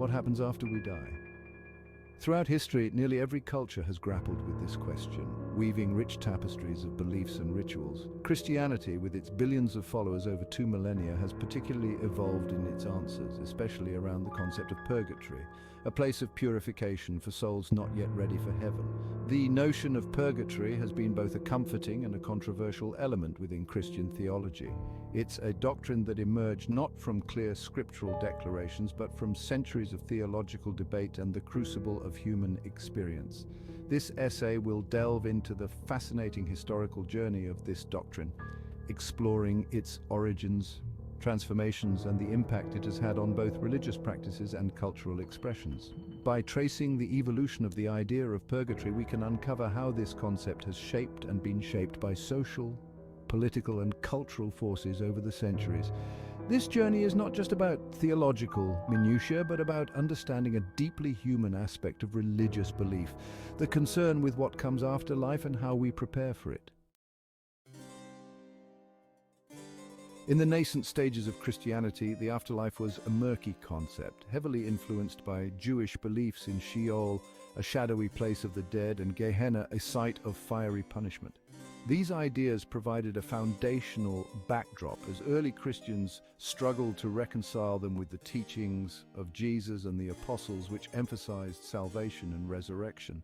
What happens after we die? Throughout history, nearly every culture has grappled with this question, weaving rich tapestries of beliefs and rituals. Christianity, with its billions of followers over 2 millennia, has particularly evolved in its answers, especially around the concept of purgatory, a place of purification for souls not yet ready for heaven. The notion of purgatory has been both a comforting and a controversial element within Christian theology. It's a doctrine that emerged not from clear scriptural declarations, but from centuries of theological debate and the crucible of human experience. This essay will delve into the fascinating historical journey of this doctrine, exploring its origins, transformations, and the impact it has had on both religious practices and cultural expressions. By tracing the evolution of the idea of purgatory, we can uncover how this concept has shaped and been shaped by social, political, and cultural forces over the centuries. This journey is not just about theological minutiae, but about understanding a deeply human aspect of religious belief, the concern with what comes after life and how we prepare for it. In the nascent stages of Christianity, the afterlife was a murky concept, heavily influenced by Jewish beliefs in Sheol, a shadowy place of the dead, and Gehenna, a site of fiery punishment. These ideas provided a foundational backdrop as early Christians struggled to reconcile them with the teachings of Jesus and the apostles, which emphasized salvation and resurrection.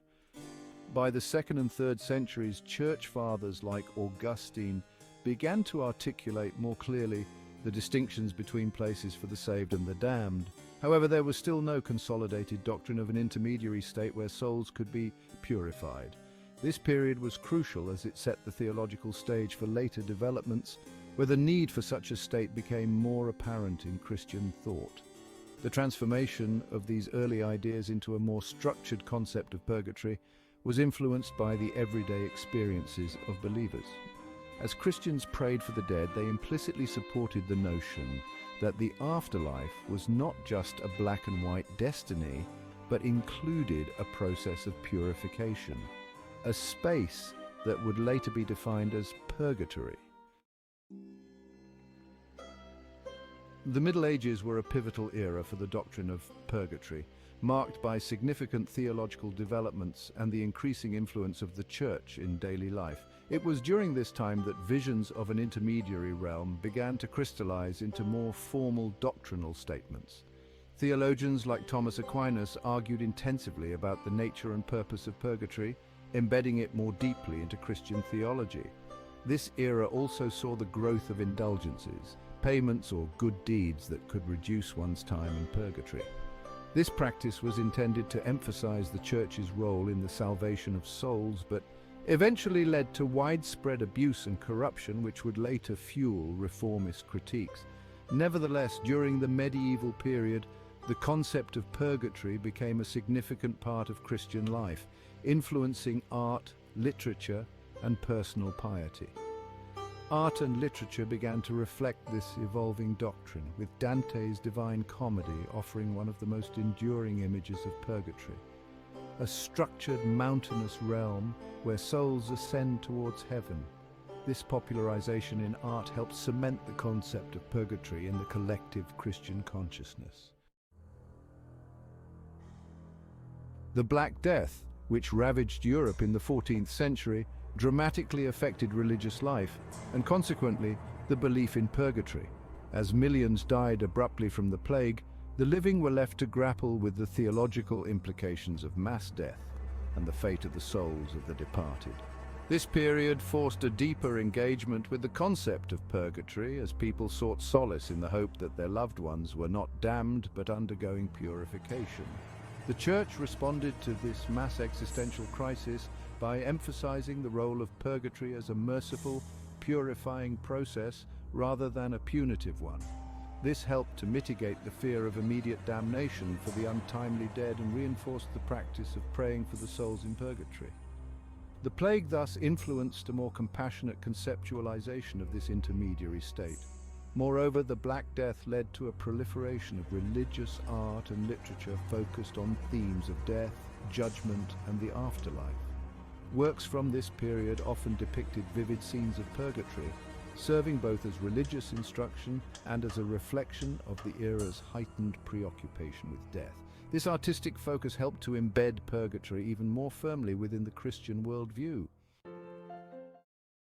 By the 2nd and 3rd centuries, church fathers like Augustine began to articulate more clearly the distinctions between places for the saved and the damned. However, there was still no consolidated doctrine of an intermediary state where souls could be purified. This period was crucial as it set the theological stage for later developments, where the need for such a state became more apparent in Christian thought. The transformation of these early ideas into a more structured concept of purgatory was influenced by the everyday experiences of believers. As Christians prayed for the dead, they implicitly supported the notion that the afterlife was not just a black and white destiny, but included a process of purification, a space that would later be defined as purgatory. The Middle Ages were a pivotal era for the doctrine of purgatory, marked by significant theological developments and the increasing influence of the Church in daily life. It was during this time that visions of an intermediary realm began to crystallize into more formal doctrinal statements. Theologians like Thomas Aquinas argued intensively about the nature and purpose of purgatory, embedding it more deeply into Christian theology. This era also saw the growth of indulgences, payments or good deeds that could reduce one's time in purgatory. This practice was intended to emphasize the Church's role in the salvation of souls, but eventually led to widespread abuse and corruption, which would later fuel reformist critiques. Nevertheless, during the medieval period, the concept of purgatory became a significant part of Christian life, influencing art, literature, and personal piety. Art and literature began to reflect this evolving doctrine, with Dante's Divine Comedy offering one of the most enduring images of purgatory. A structured mountainous realm where souls ascend towards heaven. This popularization in art helped cement the concept of purgatory in the collective Christian consciousness. The Black Death, which ravaged Europe in the 14th century, dramatically affected religious life and consequently the belief in purgatory. As millions died abruptly from the plague, the living were left to grapple with the theological implications of mass death and the fate of the souls of the departed. This period forced a deeper engagement with the concept of purgatory as people sought solace in the hope that their loved ones were not damned but undergoing purification. The Church responded to this mass existential crisis by emphasizing the role of purgatory as a merciful, purifying process rather than a punitive one. This helped to mitigate the fear of immediate damnation for the untimely dead and reinforced the practice of praying for the souls in purgatory. The plague thus influenced a more compassionate conceptualization of this intermediary state. Moreover, the Black Death led to a proliferation of religious art and literature focused on themes of death, judgment, and the afterlife. Works from this period often depicted vivid scenes of purgatory, serving both as religious instruction and as a reflection of the era's heightened preoccupation with death. This artistic focus helped to embed purgatory even more firmly within the Christian worldview.